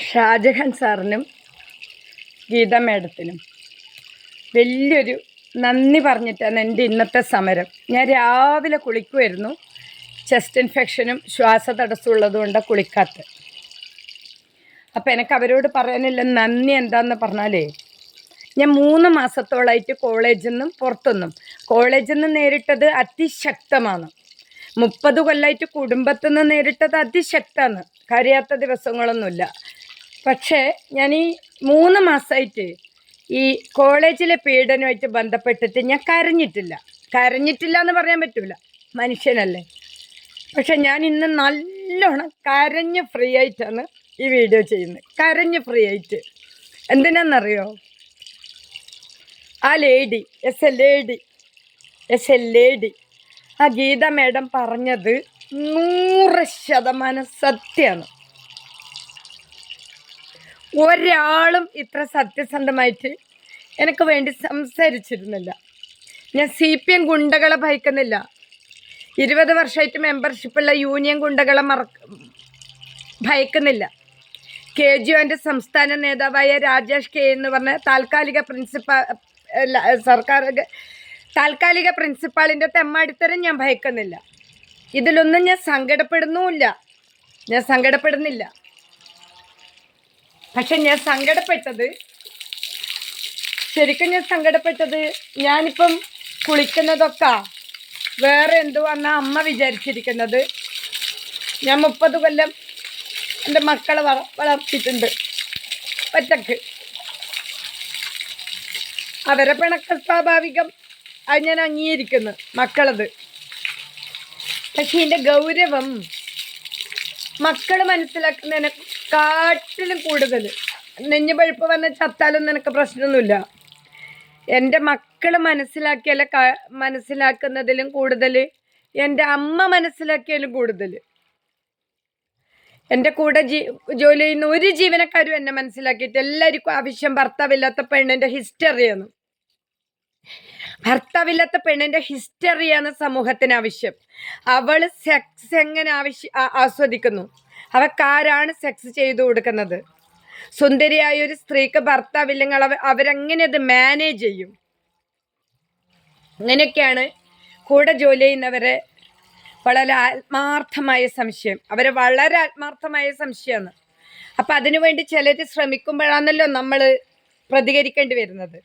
ഷാജഹാൻ സാറിനും ഗീത മേഡത്തിനും വലിയൊരു നന്ദി പറഞ്ഞിട്ടാണ് എൻ്റെ ഇന്നത്തെ സമരം. ഞാൻ രാവിലെ കുളിക്കുമായിരുന്നു. ചെസ്റ്റ് ഇൻഫെക്ഷനും ശ്വാസതടസ്സമുള്ളതുകൊണ്ട് കുളിക്കാത്ത. അപ്പോൾ എനിക്ക് അവരോട് പറയാനില്ല നന്ദി എന്താണെന്ന് പറഞ്ഞാലേ, ഞാൻ 3 മാസത്തോളമായിട്ട് കോളേജിൽ നിന്നും പുറത്തുനിന്നും കോളേജിൽ നിന്ന് നേരിട്ടത് അതിശക്തമാണ്. 30 കൊല്ലമായിട്ട് കുടുംബത്തിൽ നിന്ന് നേരിട്ടത് അതിശക്തമാണ്. കരയാത്ത ദിവസങ്ങളൊന്നുമില്ല. പക്ഷേ ഞാൻ ഈ 3 മാസമായിട്ട് ഈ കോളേജിലെ പീഡനമായിട്ട് ബന്ധപ്പെട്ടിട്ട് ഞാൻ കരഞ്ഞിട്ടില്ല എന്ന് പറയാൻ പറ്റില്ല, മനുഷ്യനല്ലേ. പക്ഷെ ഞാൻ ഇന്ന് നല്ലോണം കരഞ്ഞ് ഫ്രീ ആയിട്ടാണ് ഈ വീഡിയോ ചെയ്യുന്നത്. കരഞ്ഞ് ഫ്രീ ആയിട്ട് എന്തിനാണെന്നറിയോ? ആ ലേഡി എസ് എ ലേഡി ആ ഗീത മേഡം പറഞ്ഞത് 100% സത്യമാണ്. ഒരാളും ഇത്ര സത്യസന്ധമായിട്ട് എനിക്ക് വേണ്ടി സംസാരിച്ചിരുന്നില്ല. ഞാൻ CPM ഗുണ്ടകളെ ഭയക്കുന്നില്ല. 20 വർഷമായിട്ട് മെമ്പർഷിപ്പുള്ള യൂണിയൻ ഗുണ്ടകളെ ഭയക്കുന്നില്ല. KGOൻ്റെ സംസ്ഥാന നേതാവായ രാജേഷ് K എന്ന് പറഞ്ഞ താൽക്കാലിക പ്രിൻസിപ്പാളിൻ്റെ തെമ്മാടിത്തരം ഞാൻ ഭയക്കുന്നില്ല. ഇതിലൊന്നും ഞാൻ സങ്കടപ്പെടുന്നില്ല. പക്ഷെ ഞാൻ സങ്കടപ്പെട്ടത് ഞാനിപ്പം കുളിക്കുന്നതൊക്കെ വേറെ എന്തുവാന്നാ അമ്മ വിചാരിച്ചിരിക്കുന്നത്. ഞാൻ 30 കൊല്ലം എൻ്റെ മക്കളെ വളർത്തിയിട്ടുണ്ട് ഒറ്റക്ക്. അവരെ പിണക്ക സ്വാഭാവികം, അത് ഞാൻ അംഗീകരിക്കുന്നു, മക്കളത്. പക്ഷെ ഇതിൻ്റെ ഗൗരവം മക്കൾ മനസ്സിലാക്കുന്നതിനെക്കാട്ടിലും കൂടുതൽ, നെഞ്ഞു പഴുപ്പ് വന്ന് ചത്താലും നിനക്ക് പ്രശ്നമൊന്നുമില്ല. എൻ്റെ മക്കൾ മനസ്സിലാക്കുന്നതിലും കൂടുതൽ എൻ്റെ അമ്മ മനസ്സിലാക്കിയാലും കൂടുതൽ, എൻ്റെ കൂടെ ജോലി ചെയ്യുന്ന ഒരു ജീവനക്കാരും എന്നെ മനസ്സിലാക്കിയിട്ട് എല്ലാവർക്കും ആവശ്യം ഭർത്താവില്ലാത്ത പെണ്ണിൻ്റെ ഹിസ്റ്ററിയാണ് സമൂഹത്തിന് ആവശ്യം. അവൾ സെക്സ് എങ്ങനെ ആസ്വദിക്കുന്നു, അവക്കാരാണ് സെക്സ് ചെയ്തു കൊടുക്കുന്നത്. സുന്ദരിയായ ഒരു സ്ത്രീക്ക് ഭർത്താവില്ലെങ്കിൽ അവരെങ്ങനെ അത് മാനേജ് ചെയ്യും? അങ്ങനെയൊക്കെയാണ് കൂടെ ജോലി ചെയ്യുന്നവരെ വളരെ ആത്മാർത്ഥമായ സംശയമാണ്. അപ്പം അതിനുവേണ്ടി ചിലർ ശ്രമിക്കുമ്പോഴാണല്ലോ നമ്മൾ പ്രതികരിക്കേണ്ടി വരുന്നത്.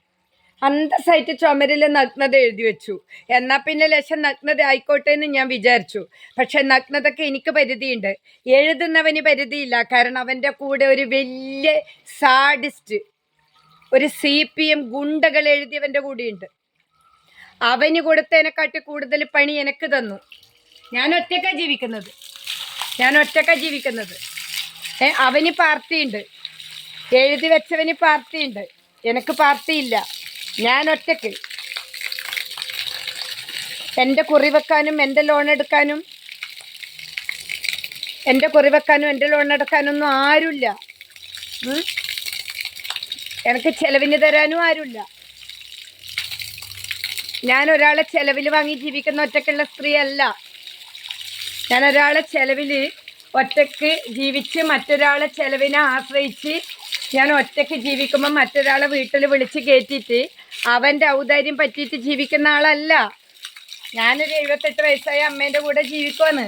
അന്തസ്സായിട്ട് ചുമരിൽ നഗ്നത എഴുതി വെച്ചു. എന്നാൽ പിന്നെ ലക്ഷം നഗ്നത ആയിക്കോട്ടെ എന്ന് ഞാൻ വിചാരിച്ചു. പക്ഷെ നഗ്നതയ്ക്ക് എനിക്ക് പരിധിയുണ്ട്, എഴുതുന്നവന് പരിധിയില്ല. കാരണം അവൻ്റെ കൂടെ ഒരു വലിയ സാഡിസ്റ്റ്, ഒരു CPM ഗുണ്ടകൾ എഴുതിയവൻ്റെ കൂടെയുണ്ട്. അവന് കൊടുത്തതിനെക്കാട്ടി കൂടുതൽ പണി എനിക്ക് തന്നു. ഞാൻ ഒറ്റക്കാണ് ജീവിക്കുന്നത്. അവന് പാർട്ടിയുണ്ട്, എഴുതി വെച്ചവന് പാർട്ടിയുണ്ട്, എനിക്ക് പാർട്ടിയില്ല. ഞാൻ ഒറ്റക്ക് എൻ്റെ കുറി വെക്കാനും എൻ്റെ ലോൺ എടുക്കാനൊന്നും ആരുമില്ല. എനിക്ക് ചെലവിന് തരാനും ആരുമില്ല. ഞാൻ ഒരാളെ ചെലവിൽ വാങ്ങി ജീവിക്കുന്ന ഒറ്റക്കുള്ള സ്ത്രീ അല്ല. ഞാൻ ഒരാളെ ചെലവിൽ ഒറ്റക്ക് ജീവിച്ച് മറ്റൊരാളെ ചെലവിനെ ആശ്രയിച്ച് ഞാൻ ഒറ്റയ്ക്ക് ജീവിക്കുമ്പോൾ മറ്റൊരാളെ വീട്ടിൽ വിളിച്ച് കയറ്റിയിട്ട് അവൻ്റെ ഔദാര്യം പറ്റിയിട്ട് ജീവിക്കുന്ന ആളല്ല. ഞാനൊരു 78 വയസ്സായ അമ്മേൻ്റെ കൂടെ ജീവിക്കുവാണ്.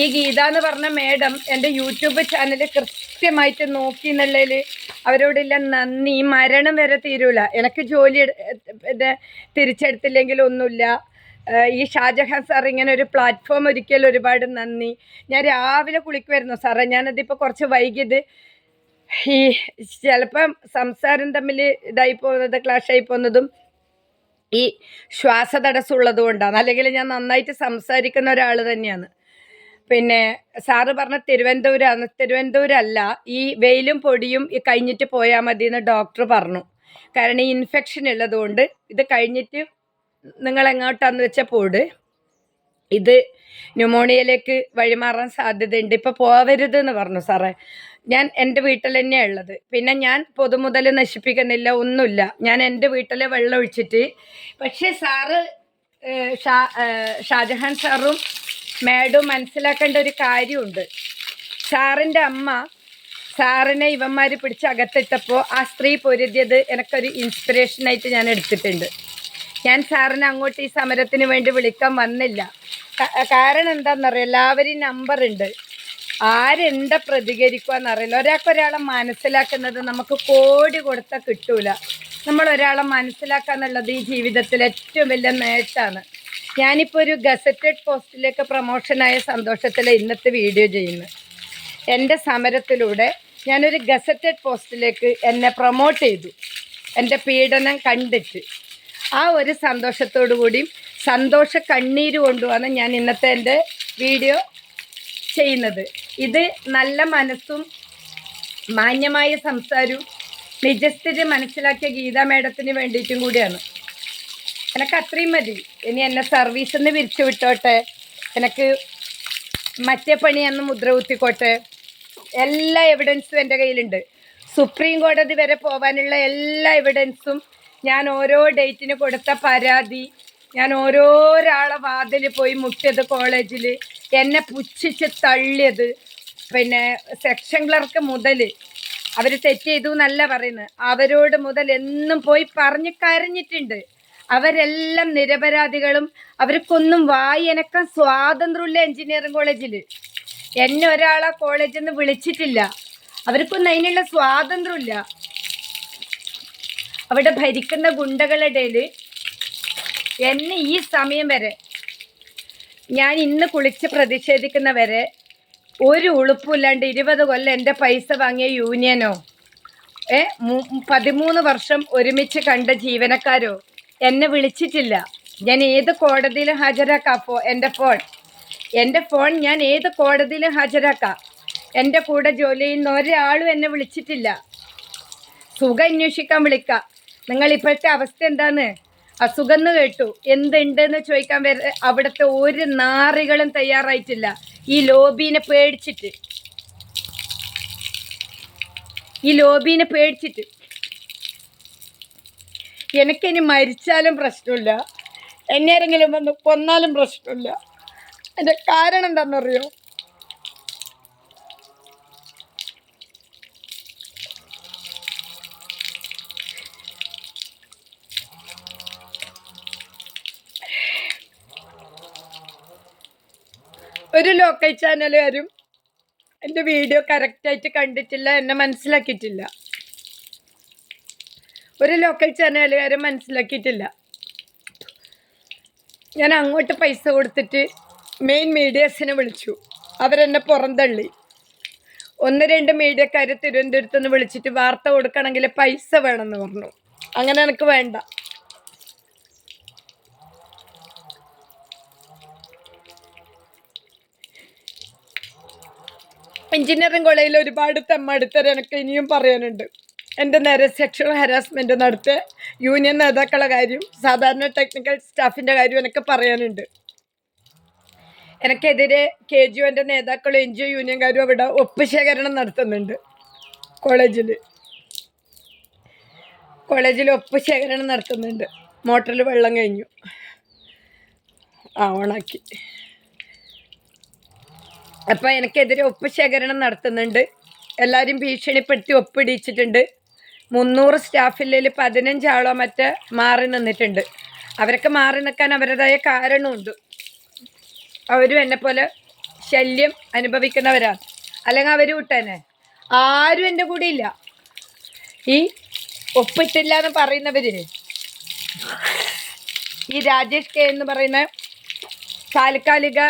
ഈ ഗീത എന്ന് പറഞ്ഞ മേഡം എൻ്റെ യൂട്യൂബ് ചാനൽ കൃത്യമായിട്ട് നോക്കി എന്നുള്ളതിൽ അവരോടുള്ള നന്ദി മരണം വരെ തീരൂല. എനിക്ക് ജോലി തിരിച്ചെടുത്തില്ലെങ്കിൽ ഒന്നുമില്ല. ഈ ഷാജഹാൻ സാർ ഇങ്ങനെ ഒരു പ്ലാറ്റ്ഫോം ഒരുക്കിയാൽ ഒരുപാട് നന്ദി. ഞാൻ രാവിലെ കുളിക്കുമായിരുന്നു സാറേ. ഞാനതിപ്പോൾ കുറച്ച് വൈകിയത് ഈ ചിലപ്പം സംസാരം തമ്മിൽ ക്ലാഷായി പോകുന്നതും ഈ ശ്വാസതടസ്സമുള്ളത് കൊണ്ടാണ്. അല്ലെങ്കിൽ ഞാൻ നന്നായിട്ട് സംസാരിക്കുന്ന ഒരാൾ തന്നെയാണ്. പിന്നെ സാറ് പറഞ്ഞ തിരുവനന്തപുരമല്ല, ഈ വെയിലും പൊടിയും കഴിഞ്ഞിട്ട് പോയാൽ മതി എന്ന് ഡോക്ടർ പറഞ്ഞു. കാരണം ഈ ഇൻഫെക്ഷൻ ഉള്ളതുകൊണ്ട് ഇത് കഴിഞ്ഞിട്ട് നിങ്ങൾ എങ്ങോട്ടാന്ന് വെച്ചാൽ പോട്, ഇത് ന്യൂമോണിയയിലേക്ക് വഴിമാറാൻ സാധ്യതയുണ്ട്, ഇപ്പോൾ പോവരുത് എന്ന് പറഞ്ഞു സാറേ. ഞാൻ എൻ്റെ വീട്ടിൽ തന്നെയാണ് ഉള്ളത്. പിന്നെ ഞാൻ പൊതുമുതൽ നശിപ്പിക്കുന്നില്ല, ഒന്നുമില്ല. ഞാൻ എൻ്റെ വീട്ടിലെ വെള്ളം ഒഴിച്ചിട്ട്. പക്ഷേ ഷാജഹാൻ സാറും മാഡം മനസ്സിലാക്കേണ്ട ഒരു കാര്യമുണ്ട്. സാറിൻ്റെ അമ്മ സാറിനെ ഇവന്മാർ പിടിച്ച് അകത്തിട്ടപ്പോൾ ആ സ്ത്രീ പൊരുതിയത് എനിക്കൊരു ഇൻസ്പിറേഷനായിട്ട് ഞാൻ എടുത്തിട്ടുണ്ട്. ഞാൻ സാറിനെ അങ്ങോട്ട് ഈ സമരത്തിന് വേണ്ടി വിളിക്കാൻ വന്നില്ല. കാരണം എന്താണെന്നറിയാം, എല്ലാവരും നമ്പറുണ്ട്, ആരെന്താ പ്രതികരിക്കുകയെന്നറിയില്ല. ഒരാളെ മനസ്സിലാക്കുന്നത് നമുക്ക് കോടി കൊടുത്താൽ കിട്ടൂല. നമ്മൾ ഒരാളെ മനസ്സിലാക്കുക എന്നുള്ളത് ഈ ജീവിതത്തിൽ ഏറ്റവും വലിയ നേട്ടമാണ്. ഞാനിപ്പോൾ ഒരു ഗസറ്റഡ് പോസ്റ്റിലേക്ക് പ്രൊമോഷനായ സന്തോഷത്തിൽ ഇന്നത്തെ വീഡിയോ ചെയ്യുന്നു. എൻ്റെ സമരത്തിലൂടെ ഞാനൊരു ഗസറ്റഡ് പോസ്റ്റിലേക്ക് എന്നെ പ്രൊമോട്ട് ചെയ്തു, എൻ്റെ പീഡനം കണ്ടിട്ട്. ആ ഒരു സന്തോഷത്തോടു കൂടിയും സന്തോഷ കണ്ണീര് കൊണ്ടുമാണ് ഞാൻ ഇന്നത്തെ എൻ്റെ വീഡിയോ ചെയ്യുന്നത്. ഇത് നല്ല മനസ്സും മാന്യമായ സംസാരവും നിജസ്ഥിതി മനസ്സിലാക്കിയ ഗീതാ മേഡത്തിന് വേണ്ടിയിട്ടും കൂടിയാണ്. എനിക്ക് അത്രയും മതി. ഇനി എന്നെ സർവീസിൽ നിന്ന് വിരിച്ചു വിട്ടോട്ടെ, എനിക്ക് മറ്റേ പണിയെന്ന് മുദ്ര കുത്തിക്കോട്ടെ, എല്ലാ എവിഡൻസും എൻ്റെ കയ്യിലുണ്ട്. സുപ്രീം കോടതി വരെ പോകാനുള്ള എല്ലാ എവിഡൻസും, ഞാൻ ഓരോ ഡേറ്റിന് കൊടുത്ത പരാതി, ഞാൻ ഓരോരാളെ വാതിൽ പോയി മുട്ടിയത്, കോളേജിൽ എന്നെ പുച്ഛിച്ച് തള്ളിയത്, പിന്നെ സെക്ഷൻ ക്ലർക്ക് മുതൽ അവർ തെറ്റ് ചെയ്തു എന്നല്ല പറയുന്നത്, അവരോട് മുതൽ എന്നും പോയി പറഞ്ഞ് കരഞ്ഞിട്ടുണ്ട്. അവരെല്ലാം നിരപരാധികളും അവർക്കൊന്നും വായനക്കാൻ സ്വാതന്ത്ര്യമില്ല. എഞ്ചിനീയറിംഗ് കോളേജിൽ എന്നെ ഒരാളെ കോളേജിൽ നിന്ന് വിളിച്ചിട്ടില്ല, അവർക്കൊന്നും അതിനുള്ള സ്വാതന്ത്ര്യമില്ല. അവിടെ ഭരിക്കുന്ന ഗുണ്ടകളുടെ ഇടയിൽ എന്നെ ഈ സമയം വരെ, ഞാൻ ഇന്ന് കുളിച്ച് പ്രതിഷേധിക്കുന്നവരെ ഒരു ഉളുപ്പില്ലാണ്ട് 20 കൊല്ലം എൻ്റെ പൈസ വാങ്ങിയ യൂണിയനോ 13 വർഷം ഒരുമിച്ച് കണ്ട ജീവനക്കാരോ എന്നെ വിളിച്ചിട്ടില്ല. ഞാൻ ഏത് കോടതിയിലും ഹാജരാക്കാം. എൻ്റെ ഫോൺ ഞാൻ ഏത് കോടതിയിലും ഹാജരാക്കാം. എൻ്റെ കൂടെ ജോലി ചെയ്യുന്ന ഒരാളും എന്നെ വിളിച്ചിട്ടില്ല. സുഖം അന്വേഷിക്കാൻ വിളിക്കാം. നിങ്ങൾ ഇപ്പോഴത്തെ അവസ്ഥ എന്താണ്, അസുഖം എന്ന് കേട്ടു, എന്തുണ്ടെന്ന് ചോദിക്കാൻ വരെ അവിടുത്തെ ഒരു നാറികളും തയ്യാറായിട്ടില്ല. ഈ ലോബീനെ പേടിച്ചിട്ട് എനിക്കിനി മരിച്ചാലും പ്രശ്നമില്ല, എന്നെ ആരെങ്കിലും വന്ന് കൊന്നാലും പ്രശ്നമില്ല. അതിൻ്റെ കാരണം എന്താണെന്നറിയോ, ഒരു ലോക്കൽ ചാനലുകാരും എൻ്റെ വീഡിയോ കറക്റ്റായിട്ട് കണ്ടിട്ടില്ല, എന്നെ മനസ്സിലാക്കിയിട്ടില്ല. ഒരു ലോക്കൽ ചാനലുകാരും മനസ്സിലാക്കിയിട്ടില്ല. ഞാൻ അങ്ങോട്ട് പൈസ കൊടുത്തിട്ട് മെയിൻ മീഡിയാസിനെ വിളിച്ചു, അവരെന്നെ പുറന്തള്ളി. 1-2 മീഡിയക്കാർ തിരുവനന്തപുരത്ത് നിന്ന് വിളിച്ചിട്ട് വാർത്ത കൊടുക്കണമെങ്കിൽ പൈസ വേണമെന്ന് പറഞ്ഞു. അങ്ങനെ എനിക്ക് വേണ്ട. എഞ്ചിനീയറിംഗ് കോളേജിൽ ഒരുപാട് തെമ്മടുത്തരം എനിക്ക് ഇനിയും പറയാനുണ്ട്. എൻ്റെ നേരെ സെക്ഷൽ ഹരാസ്മെൻറ്റ് നടത്തിയ യൂണിയൻ നേതാക്കളുടെ കാര്യം, സാധാരണ ടെക്നിക്കൽ സ്റ്റാഫിൻ്റെ കാര്യം എനിക്ക് പറയാനുണ്ട്. എനിക്കെതിരെ KGOൻ്റെ നേതാക്കളും NGO യൂണിയൻകാരും അവിടെ ഒപ്പ് ശേഖരണം നടത്തുന്നുണ്ട്. കോളേജിൽ ഒപ്പ് ശേഖരണം നടത്തുന്നുണ്ട്. മോട്ടറിൽ വെള്ളം കഴിഞ്ഞു, ഓണാക്കി. അപ്പോൾ എനിക്കെതിരെ ഒപ്പ് ശേഖരണം നടത്തുന്നുണ്ട്. എല്ലാവരും ഭീഷണിപ്പെടുത്തി ഒപ്പിടിച്ചിട്ടുണ്ട്. 300 സ്റ്റാഫില്ലേൽ 15 ആളോ മറ്റേ മാറി നിന്നിട്ടുണ്ട്. അവരൊക്കെ മാറി നിൽക്കാൻ അവരുടേതായ കാരണമുണ്ട്. അവരും എന്നെപ്പോലെ ശല്യം അനുഭവിക്കുന്നവരാണ്. അല്ലെങ്കിൽ അവർ വിട്ടേനെ. ആരും എൻ്റെ കൂടെ ഇല്ല. ഈ ഒപ്പിട്ടില്ല എന്ന് പറയുന്നവർ, ഈ രാജേഷ് K എന്ന് പറയുന്ന താൽക്കാലിക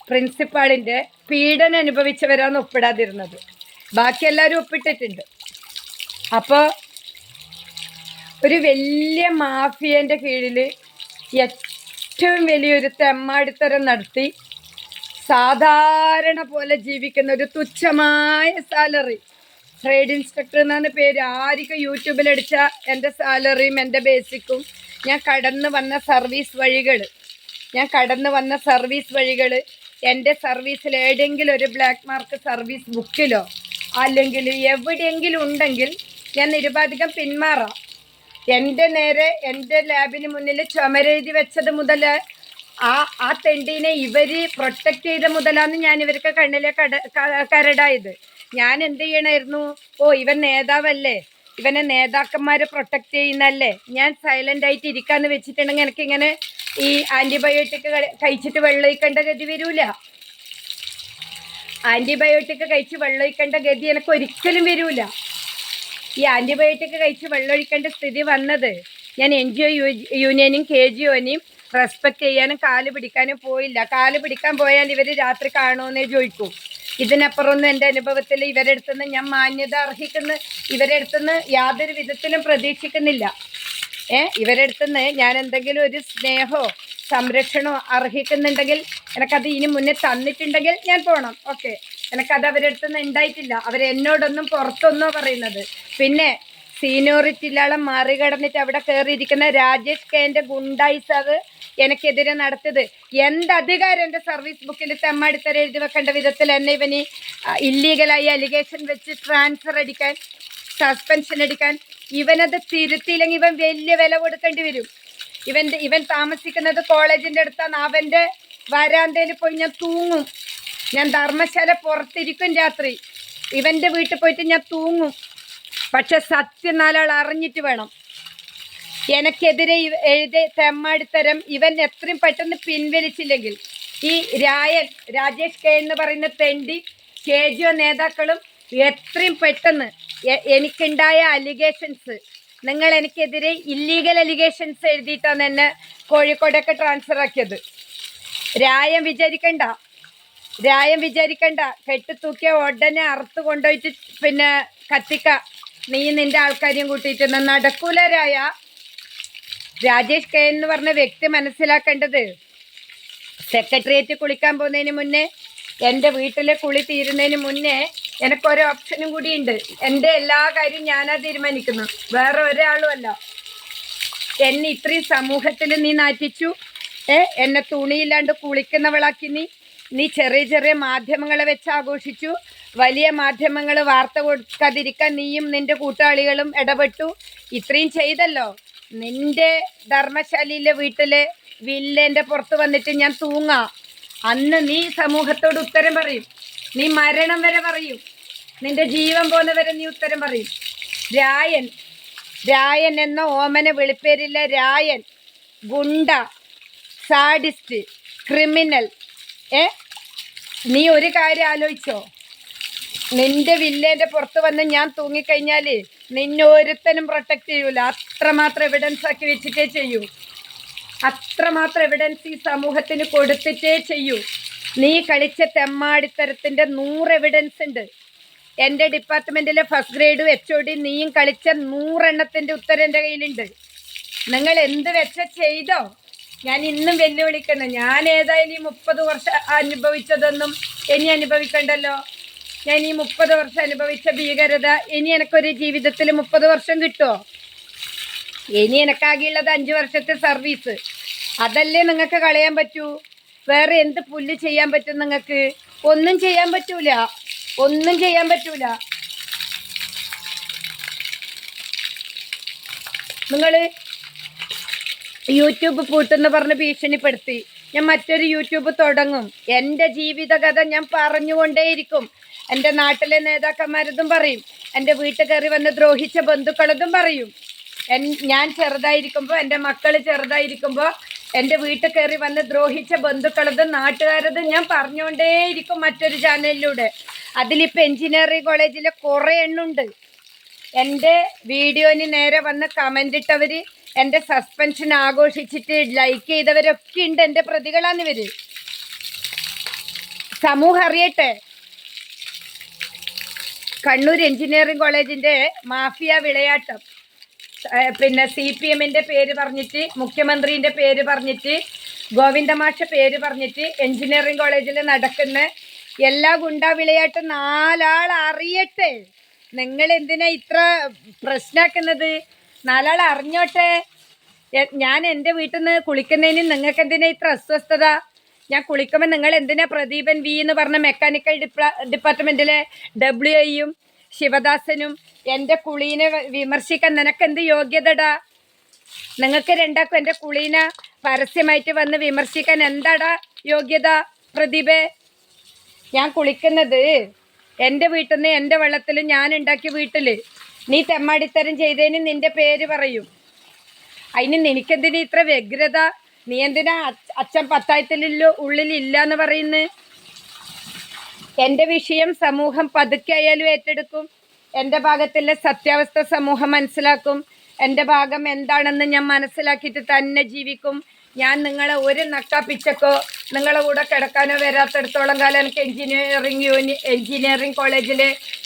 പ്രിൻസിപ്പാളിൻ്റെ പീഡനം അനുഭവിച്ചവരാണ് ഒപ്പിടാതിരുന്നത്. ബാക്കി എല്ലാവരും ഒപ്പിട്ടിട്ടുണ്ട്. അപ്പോൾ ഒരു വലിയ മാഫിയേൻ്റെ കീഴിൽ ഏറ്റവും വലിയൊരു തെമ്മാടിത്തരം നടത്തി സാധാരണ പോലെ ജീവിക്കുന്ന ഒരു തുച്ഛമായ സാലറി, ട്രേഡ് ഇൻസ്ട്രക്ടർ എന്നാണ് പേര്. ആരൊക്കെ യൂട്യൂബിലടിച്ച എൻ്റെ സാലറിയും എൻ്റെ ബേസിക്കും ഞാൻ കടന്നു വന്ന സർവീസ് വഴികൾ എൻ്റെ സർവീസിൽ ഏതെങ്കിലും ഒരു ബ്ലാക്ക് മാർക്ക് സർവീസ് ബുക്കിലോ അല്ലെങ്കിൽ എവിടെയെങ്കിലും ഉണ്ടെങ്കിൽ ഞാൻ നിരുപാധികം പിന്മാറാം. എൻ്റെ നേരെ എൻ്റെ ലാബിന് മുന്നിൽ ചുമരെഴുതി വെച്ചത് മുതൽ ആ തെണ്ടീനെ ഇവർ പ്രൊട്ടക്റ്റ് ചെയ്ത മുതലാണ് ഞാൻ ഇവർക്ക് കണ്ണിലെ കരടായത്. ഞാൻ എന്ത് ചെയ്യണമായിരുന്നു? ഓ, ഇവൻ നേതാവല്ലേ, ഇവനെ നേതാക്കന്മാരെ പ്രൊട്ടക്ട് ചെയ്യുന്നല്ലേ, ഞാൻ സൈലന്റ് ആയിട്ട് ഇരിക്കാന്ന് വെച്ചിട്ടുണ്ടെങ്കിൽ എനിക്കിങ്ങനെ ഈ ആന്റിബയോട്ടിക് കഴിച്ചിട്ട് വെള്ളമൊഴിക്കേണ്ട ഗതി വരൂല. ആന്റിബയോട്ടിക് കഴിച്ച് വെള്ളമൊഴിക്കേണ്ട ഗതി എനിക്ക് ഒരിക്കലും വരൂല. ഈ ആന്റിബയോട്ടിക് കഴിച്ച് വെള്ളമൊഴിക്കേണ്ട സ്ഥിതി വന്നത് ഞാൻ NGO യൂണിയനും KGOനെയും റെസ്പെക്ട് ചെയ്യാനും കാല് പിടിക്കാനും പോയില്ല. കാല് പിടിക്കാൻ പോയാൽ ഇവർ രാത്രി കാണുമെന്നേ ചോദിക്കൂ. ഇതിനപ്പുറമൊന്നും എൻ്റെ അനുഭവത്തിൽ ഇവരുടെ അടുത്തുനിന്ന് ഞാൻ മാന്യത അർഹിക്കുന്ന ഇവരുടെ അടുത്തുനിന്ന് യാതൊരു വിധത്തിലും പ്രതീക്ഷിക്കുന്നില്ല. ഇവരുടെ അടുത്തുനിന്ന് ഞാൻ എന്തെങ്കിലും ഒരു സ്നേഹമോ സംരക്ഷണമോ അർഹിക്കുന്നുണ്ടെങ്കിൽ എനിക്കത് ഇനി മുന്നേ തന്നിട്ടുണ്ടെങ്കിൽ ഞാൻ പോകണം. ഓക്കെ, എനിക്കത് അവരുടെ അടുത്തുനിന്ന് ഉണ്ടായിട്ടില്ല. അവരെന്നോടൊന്നും പുറത്തൊന്നോ പറയുന്നത്. പിന്നെ സീനിയോറിറ്റിയിലാളെ മറികടന്നിട്ട് അവിടെ കയറിയിരിക്കുന്ന രാജേഷ് കെൻ്റെ ഗുണ്ടായിസ് അത് എനിക്കെതിരെ നടത്തിയത്. എന്തധികാരം എൻ്റെ സർവീസ് ബുക്കിൽ തെമ്മാടിത്തര എഴുതി വെക്കേണ്ട വിധത്തിൽ എന്നെ ഇവന് ഇല്ലീഗലായി അലിഗേഷൻ വെച്ച് ട്രാൻസ്ഫർ അടിക്കാൻ, സസ്പെൻഷൻ അടിക്കാൻ. ഇവനത് തിരുത്തിയില്ലെങ്കിൽ ഇവൻ വലിയ വില കൊടുക്കേണ്ടി വരും. ഇവൻ താമസിക്കുന്നത് കോളേജിൻ്റെ അടുത്താണ്. അവൻ്റെ വരാന്തയിൽ പോയി ഞാൻ തൂങ്ങും. ഞാൻ ധർമ്മശാല പുറത്തിരിക്കും രാത്രി. ഇവൻ്റെ വീട്ടിൽ പോയിട്ട് ഞാൻ തൂങ്ങും. പക്ഷെ സത്യം നാലാൾ അറിഞ്ഞിട്ട് വേണം. എനിക്കെതിരെ എഴുതി തെമ്മാടിത്തരം ഇവൻ എത്രയും പെട്ടെന്ന് പിൻവലിച്ചില്ലെങ്കിൽ ഈ രാജേഷ് കെ എന്ന് പറയുന്ന തെണ്ടി KGO നേതാക്കളും എത്രയും പെട്ടെന്ന് എനിക്കുണ്ടായ അലിഗേഷൻസ്, നിങ്ങൾ എനിക്കെതിരെ ഇല്ലീഗൽ അലിഗേഷൻസ് എഴുതിയിട്ടാണ് എന്നെ കോഴിക്കോടൊക്കെ ട്രാൻസ്ഫർ ആക്കിയത്. രായം വിചാരിക്കണ്ട. കെട്ടിത്തൂക്കിയ ഉടനെ അറുത്ത് കൊണ്ടുപോയിട്ട് പിന്നെ കത്തിക്ക, നീ നിന്റെ ആൾക്കാരെയും കൂട്ടിയിട്ട്. നടക്കൂല. രാജേഷ് കെ എന്ന് പറഞ്ഞ വ്യക്തി മനസ്സിലാക്കേണ്ടത്, സെക്രട്ടേറിയറ്റ് കുളിക്കാൻ പോകുന്നതിന് മുന്നേ, എൻ്റെ വീട്ടിലെ കുളി തീരുന്നതിന് മുന്നേ എനിക്കൊരു ഓപ്ഷനും കൂടിയുണ്ട്. എൻ്റെ എല്ലാ കാര്യവും ഞാനാ തീരുമാനിക്കുന്നു, വേറെ ഒരാളും അല്ല. എന്നെ ഇത്രയും സമൂഹത്തിൽ നീ നാറ്റിച്ചു. എന്നെ തുണിയില്ലാണ്ട് കുളിക്കുന്നവളാക്കി. നീ ചെറിയ മാധ്യമങ്ങളെ വെച്ച് ആഘോഷിച്ചു. വലിയ മാധ്യമങ്ങൾ വാർത്ത കൊടുക്കാതിരിക്കാൻ നീയും നിന്റെ കൂട്ടാളികളും ഇടപെട്ടു. ഇത്രയും ചെയ്തല്ലോ. നിന്റെ ധർമ്മശാലയിലെ വീട്ടിലെ വില്ലേൻ്റെ പുറത്ത് വന്നിട്ട് ഞാൻ തൂങ്ങാം. അന്ന് നീ സമൂഹത്തോട് ഉത്തരം പറയും. നീ മരണം വരെ പറയും. നിന്റെ ജീവൻ പോകുന്നവരെ നീ ഉത്തരം പറയും. രായൻ എന്ന ഓമന വെളിപ്പേരില്ല. രായൻ, ഗുണ്ട, സാഡിസ്റ്റ്, ക്രിമിനൽ. നീ ഒരു കാര്യം ആലോചിച്ചോ, നിന്റെ വില്ലേൻ്റെ പുറത്ത് വന്ന് ഞാൻ തൂങ്ങിക്കഴിഞ്ഞാൽ നിന്നെ ഒരുത്തനും പ്രൊട്ടക്ട് ചെയ്യൂല. അത്രമാത്രം എവിഡൻസ് ആക്കി വെച്ചിട്ടേ ചെയ്യൂ. അത്രമാത്രം എവിഡൻസ് ഈ സമൂഹത്തിന് കൊടുത്തിട്ടേ ചെയ്യൂ. നീ കളിച്ച തെമ്മാടിത്തരത്തിൻ്റെ 100 എവിഡൻസ് ഉണ്ട്. എൻ്റെ ഡിപ്പാർട്ട്മെൻറ്റിലെ ഫസ്റ്റ് ഗ്രേഡും HOD നീയും കളിച്ച 100 എണ്ണത്തിൻ്റെ ഉത്തരം എൻ്റെ കയ്യിലുണ്ട്. നിങ്ങൾ എന്ത് വെച്ച ചെയ്തോ. ഞാൻ ഇന്നും വെല്ലുവിളിക്കണം. ഞാൻ ഏതായാലും ഈ 30 വർഷം അനുഭവിച്ചതൊന്നും ഇനി അനുഭവിക്കണ്ടല്ലോ. ഞാൻ ഈ 30 വർഷം അനുഭവിച്ച ഭീകരത ഇനി എനിക്കൊരു ജീവിതത്തിൽ 30 വർഷം കിട്ടുമോ? ഇനി എനിക്കാകെയുള്ളത് 5 വർഷത്തെ സർവീസ്. അതല്ലേ നിങ്ങൾക്ക് കളയാൻ പറ്റൂ. വേറെ എന്ത് പുല്ല് ചെയ്യാൻ പറ്റും നിങ്ങൾക്ക്? ഒന്നും ചെയ്യാൻ പറ്റൂല. നിങ്ങൾ യൂട്യൂബ് പൂട്ടെന്ന് പറഞ്ഞ് ഭീഷണിപ്പെടുത്തി. ഞാൻ മറ്റൊരു യൂട്യൂബ് തുടങ്ങും. എൻ്റെ ജീവിതകഥ ഞാൻ പറഞ്ഞുകൊണ്ടേയിരിക്കും. എൻ്റെ നാട്ടിലെ നേതാക്കന്മാരതും പറയും. എൻ്റെ വീട്ടിൽ കയറി വന്ന് ദ്രോഹിച്ച ബന്ധുക്കളതും പറയും. ഞാൻ ചെറുതായിരിക്കുമ്പോൾ, എൻ്റെ മക്കൾ ചെറുതായിരിക്കുമ്പോൾ എൻ്റെ വീട്ടിൽ കയറി വന്ന് ദ്രോഹിച്ച ബന്ധുക്കളതും നാട്ടുകാരതും ഞാൻ പറഞ്ഞുകൊണ്ടേയിരിക്കും മറ്റൊരു ചാനലിലൂടെ. അതിലിപ്പോൾ എഞ്ചിനീയറിംഗ് കോളേജിലെ കുറേ എണ്ണുണ്ട്. എൻ്റെ വീഡിയോന് നേരെ വന്ന് കമൻ്റ് ഇട്ടവർ, എൻ്റെ സസ്പെൻഷൻ ആഘോഷിച്ചിട്ട് ലൈക്ക് ചെയ്തവരൊക്കെ ഉണ്ട്. എൻ്റെ പ്രതികളാണിവർ. സമൂഹം അറിയട്ടെ. കണ്ണൂർ എഞ്ചിനീയറിംഗ് കോളേജിൻ്റെ മാഫിയ വിളയാട്ടം, പിന്നെ CPMൻ്റെ പേര് പറഞ്ഞിട്ട്, മുഖ്യമന്ത്രിൻ്റെ പേര് പറഞ്ഞിട്ട്, ഗോവിന്ദമാഷ പേര് പറഞ്ഞിട്ട് എഞ്ചിനീയറിംഗ് കോളേജിൽ നടക്കുന്ന എല്ലാ ഗുണ്ടാ വിളയാട്ടും 4 ആൾ അറിയട്ടെ. നിങ്ങൾ എന്തിനാ ഇത്ര പ്രശ്നമാക്കുന്നത്? 4 ആൾ അറിഞ്ഞോട്ടെ. ഞാൻ എൻ്റെ വീട്ടിൽ നിന്ന് കുളിക്കുന്നതിന് നിങ്ങൾക്ക് എന്തിനാ ഇത്ര അസ്വസ്ഥത? ഞാൻ കുളിക്കുമ്പോൾ നിങ്ങൾ എന്തിനാ പ്രദീപൻ V എന്ന് പറഞ്ഞ മെക്കാനിക്കൽ ഡിപ്പാർട്ട്മെൻറ്റിലെ WIയും ശിവദാസനും എൻ്റെ കുളീനെ വിമർശിക്കാൻ നിനക്കെന്ത് യോഗ്യതടാ? നിങ്ങൾക്ക് രണ്ടാക്കും എൻ്റെ കുളീനെ പരസ്യമായിട്ട് വന്ന് വിമർശിക്കാൻ എന്താടാ യോഗ്യത പ്രദീപേ? ഞാൻ കുളിക്കുന്നത് എൻ്റെ വീട്ടിൽ നിന്ന് എൻ്റെ വെള്ളത്തിൽ ഞാൻ ഉണ്ടാക്കിയ വീട്ടിൽ നീ തെമ്മാടിത്തരം ചെയ്തതിന് നിൻ്റെ പേര് പറയും. അതിന് നിനക്കെന്തിനാ ഇത്ര വ്യഗ്രത? നീ എന്തിനാ അച്ഛൻ പത്തായത്തിലല്ലോ ഉള്ളിലില്ല എന്ന് പറയുന്നത്? എൻ്റെ വിഷയം സമൂഹം പതുക്കെ ആയാലും ഏറ്റെടുക്കും. എൻ്റെ ഭാഗത്തിലെ സത്യാവസ്ഥ സമൂഹം മനസ്സിലാക്കും. എൻ്റെ ഭാഗം എന്താണെന്ന് ഞാൻ മനസ്സിലാക്കിയിട്ട് തന്നെ ജീവിക്കും. ഞാൻ നിങ്ങളെ ഒരു നക്കാപ്പിച്ചക്കോ നിങ്ങളെ കൂടെ കിടക്കാനോ വരാത്തടത്തോളം കാലം എനിക്ക് എൻജിനീയറിംഗ് കോളേജിൽ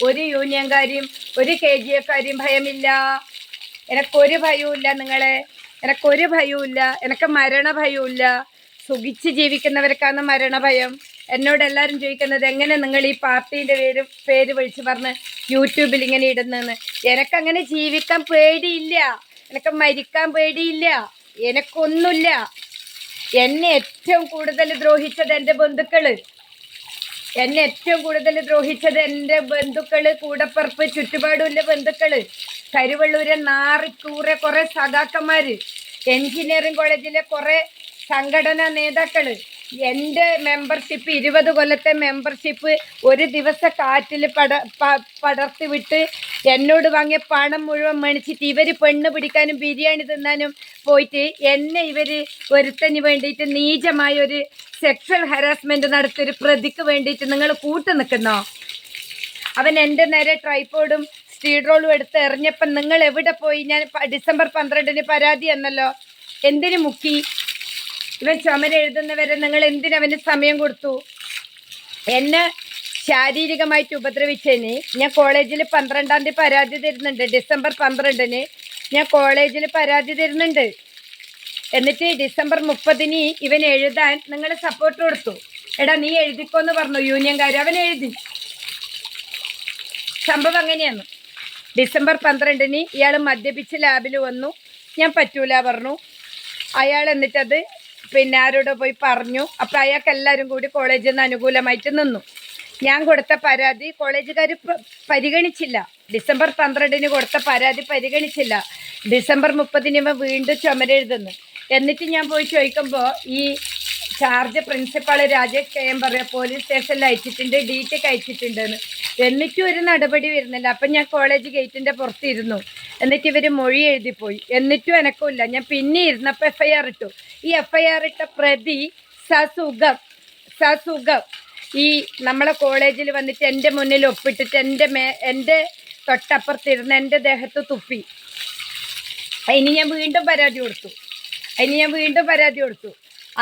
ഒരു യൂണിയൻകാരിയും ഒരു KGF-കാരിയും ഭയമില്ല. എനക്കൊരു ഭയവുമില്ല എനക്കൊരു ഭയവുമില്ല. എനിക്ക് മരണഭയവുമില്ല. സുഖിച്ച് ജീവിക്കുന്നവർക്കാണ് മരണഭയം. എന്നോട് എല്ലാവരും ചോദിക്കുന്നത് എങ്ങനെ നിങ്ങൾ ഈ പാർട്ടീൻ്റെ പേര് വിളിച്ച് പറഞ്ഞ് യൂട്യൂബിൽ ഇങ്ങനെ ഇടുന്നതെന്ന്. എനിക്കങ്ങനെ ജീവിക്കാൻ പേടിയില്ല, എനിക്ക് മരിക്കാൻ പേടിയില്ല, എനിക്കൊന്നുമില്ല. എന്നെ ഏറ്റവും കൂടുതൽ ദ്രോഹിച്ചത് എൻ്റെ ബന്ധുക്കൾ, കൂടപ്പറപ്പ് ചുറ്റുപാടുമില്ല ബന്ധുക്കൾ, കരുവള്ളൂരെ നാറിക്കൂറെ കുറേ സഖാക്കന്മാർ, എൻജിനീയറിംഗ് കോളേജിലെ കുറേ സംഘടനാ നേതാക്കൾ. എൻ്റെ മെമ്പർഷിപ്പ് 20 കൊല്ലത്തെ മെമ്പർഷിപ്പ് ഒരു ദിവസം കാറ്റിൽ പടർത്തി വിട്ട് എന്നോട് വാങ്ങിയ പണം മുഴുവൻ മേടിച്ചിട്ട് ഇവർ പെണ്ണ് പിടിക്കാനും ബിരിയാണി തിന്നാനും പോയിട്ട് എന്നെ ഇവർ ഒരുത്തന് വേണ്ടിയിട്ട് നീചമായൊരു സെക്ഷൽ ഹരാസ്മെൻറ്റ് നടത്തിയൊരു പ്രതിക്ക് വേണ്ടിയിട്ട് നിങ്ങൾ കൂട്ടു നിൽക്കുന്നോ? അവൻ എൻ്റെ നേരെ ട്രൈപ്പോഡും സ്റ്റീഡ്രോളും എടുത്ത് എറിഞ്ഞപ്പം നിങ്ങൾ എവിടെ പോയി? ഞാൻ ഡിസംബർ 12 പരാതി എന്നല്ലോ. എന്തിനു മുക്കി? ഇവൻ ചുമര എഴുതുന്നവരെ നിങ്ങൾ എന്തിനവന് സമയം കൊടുത്തു? എന്നെ ശാരീരികമായിട്ട് ഉപദ്രവിച്ചതിന് ഞാൻ കോളേജിൽ 12-ാം തീയതി പരാതി തരുന്നുണ്ട്. ഡിസംബർ 12-ന് ഞാൻ കോളേജിൽ പരാതി തരുന്നുണ്ട്. എന്നിട്ട് ഡിസംബർ 30-ന് ഇവൻ എഴുതാൻ നിങ്ങൾ സപ്പോർട്ട് കൊടുത്തു. എടാ നീ എഴുതിക്കോന്ന് പറഞ്ഞു യൂണിയൻകാർ. അവൻ എഴുതി. സംഭവം അങ്ങനെയാണ്. ഡിസംബർ 12-ന് ഇയാൾ മദ്യപിച്ച് ലാബിൽ വന്നു. ഞാൻ പറ്റൂല പറഞ്ഞു. അയാൾ എന്നിട്ടത് പിന്നെ ആരോട് പോയി പറഞ്ഞു. അപ്പം അയാൾക്ക് എല്ലാവരും കൂടി കോളേജിൽ നിന്ന് അനുകൂലമായിട്ട് നിന്നു. ഞാൻ കൊടുത്ത പരാതി കോളേജുകാർ പരിഗണിച്ചില്ല. ഡിസംബർ 12-ന് കൊടുത്ത പരാതി പരിഗണിച്ചില്ല. ഡിസംബർ 30-ന് വീണ്ടും ചുമര എഴുതുന്നു. എന്നിട്ട് ഞാൻ പോയി ചോദിക്കുമ്പോൾ ഈ ചാർജ് പ്രിൻസിപ്പാൾ രാജേഷ് KM പറയാം പോലീസ് സ്റ്റേഷനിൽ അയച്ചിട്ടുണ്ട്, DTക്ക് അയച്ചിട്ടുണ്ടെന്ന്. എന്നിട്ടും ഒരു നടപടി വരുന്നില്ല. അപ്പം ഞാൻ കോളേജ് ഗേറ്റിൻ്റെ പുറത്തിരുന്നു. എന്നിട്ട് ഇവർ മൊഴി എഴുതിപ്പോയി. എന്നിട്ടും എനക്കുമില്ല. ഞാൻ പിന്നെ ഇരുന്നപ്പോൾ FIR ഇട്ടു. ഈ FIR ഇട്ട പ്രതി സസുഖം ഈ നമ്മളെ കോളേജിൽ വന്നിട്ട് എൻ്റെ മുന്നിൽ ഒപ്പിട്ടിട്ട് എൻ്റെ തൊട്ടപ്പുറത്തിരുന്ന് എൻ്റെ ദേഹത്ത് തുപ്പി. അതിന് ഞാൻ വീണ്ടും പരാതി കൊടുത്തു.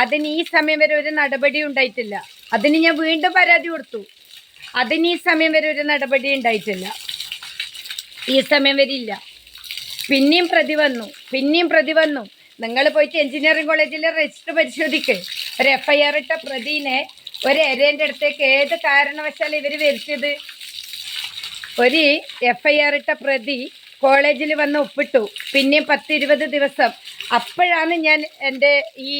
അതിന് ഈ സമയം വരെ ഒരു നടപടി ഉണ്ടായിട്ടില്ല. അതിന് ഞാൻ വീണ്ടും പരാതി കൊടുത്തു. അതിന് ഈ സമയം വരെ ഒരു നടപടി ഉണ്ടായിട്ടില്ല. ഈ സമയം വരെ ഇല്ല. പിന്നെയും പ്രതി വന്നു. നിങ്ങൾ പോയിട്ട് എൻജിനീയറിംഗ് കോളേജിലെ രജിസ്റ്റർ പരിശോധിക്ക്. ഒരു FIR ഇട്ട പ്രതിനെ ഒരു എരേൻ്റെ അടുത്തേക്ക് ഏത് കാരണവശാലും ഇവർ വരുത്തിയത്? ഒരു FIR ഇട്ട പ്രതി കോളേജിൽ വന്ന് ഒപ്പിട്ടു. പിന്നെയും 10-20 ദിവസം. അപ്പോഴാണ് ഞാൻ എൻ്റെ ഈ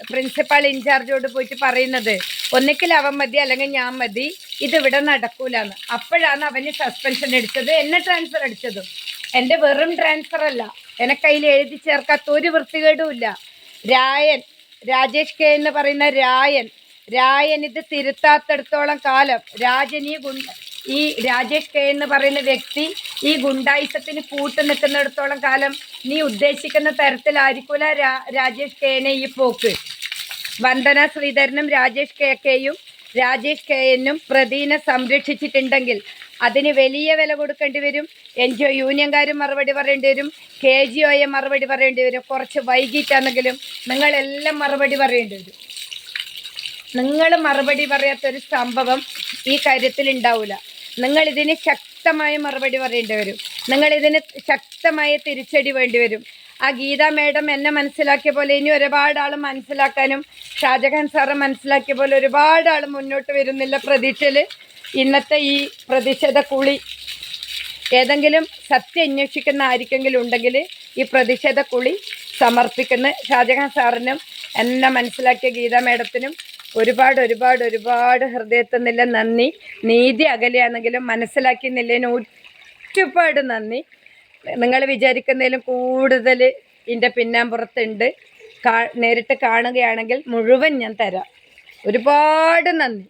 പ്രിൻസിപ്പാൾ ഇൻചാർജോട് പോയിട്ട് പറയുന്നത് ഒന്നിക്കിൽ അവൻ മതി അല്ലെങ്കിൽ ഞാൻ മതി, ഇതിവിടെ നടക്കൂലെന്ന്. അപ്പോഴാണ് അവന് സസ്പെൻഷൻ എടുത്തത്, എന്നെ ട്രാൻസ്ഫർ അടിച്ചതും. എൻ്റെ വെറും ട്രാൻസ്ഫർ അല്ല, എനക്കതിൽ എഴുതി ചേർക്കാത്ത ഒരു വൃത്തികേടുമില്ല. രാജേഷ് എന്ന് പറയുന്ന രായൻ ഇത് തിരുത്താത്തടത്തോളം കാലം ഈ രാജേഷ് എന്ന് പറയുന്ന വ്യക്തി ഈ ഗുണ്ടായിസത്തിന് കൂട്ടു നിൽക്കുന്നിടത്തോളം കാലം നീ ഉദ്ദേശിക്കുന്ന തരത്തിലായിരിക്കൂല രാജേഷ് ഈ പോക്ക്. വന്ദന ശ്രീധരനും രാജേഷ് KNനും പ്രതിനെ സംരക്ഷിച്ചിട്ടുണ്ടെങ്കിൽ അതിന് വലിയ വില കൊടുക്കേണ്ടി വരും. NGO യൂണിയൻകാരും മറുപടി പറയേണ്ടി വരും, KGOയെ മറുപടി പറയേണ്ടി വരും. കുറച്ച് വൈകിട്ടാണെങ്കിലും നിങ്ങളെല്ലാം മറുപടി പറയേണ്ടി വരും. നിങ്ങൾ മറുപടി പറയാത്തൊരു സംഭവം ഈ കാര്യത്തിൽ ഉണ്ടാവില്ല. നിങ്ങളിതിന് ശക്തമായ മറുപടി പറയേണ്ടി വരും. നിങ്ങളിതിന് ശക്തമായ തിരിച്ചടി വേണ്ടി വരും. ആ ഗീതാ മേഡം എന്നെ മനസ്സിലാക്കിയ പോലെ ഇനി ഒരുപാട് ആൾ മനസ്സിലാക്കാനും ഷാജഹാൻ സാറ് മനസ്സിലാക്കിയ പോലെ ഒരുപാട് ആൾ മുന്നോട്ട് വരുന്നില്ല പ്രതീക്ഷയിൽ. ഇന്നത്തെ ഈ പ്രതിഷേധ കുളി ഏതെങ്കിലും സത്യം അന്വേഷിക്കുന്ന ആർക്കെങ്കിലും ഉണ്ടെങ്കിൽ ഈ പ്രതിഷേധ കുളി സമർപ്പിക്കുന്ന ഷാജഹാൻ സാറിനും എന്നെ മനസ്സിലാക്കിയ ഗീതാ മേഡത്തിനും ഒരുപാട് ഹൃദയത്തിൽ നിന്നില്ല നന്ദി. നീതി അകലെയാണെങ്കിലും മനസ്സിലാക്കിയെന്നില്ലേനും ഒരുപാട് നന്ദി. നിങ്ങൾ വിചാരിക്കുന്നതിലും കൂടുതൽ ഇതിൻ്റെ പിന്നാമ്പുറത്തുണ്ട്. നേരിട്ട് കാണുകയാണെങ്കിൽ മുഴുവൻ ഞാൻ തരാം. ഒരുപാട് നന്ദി.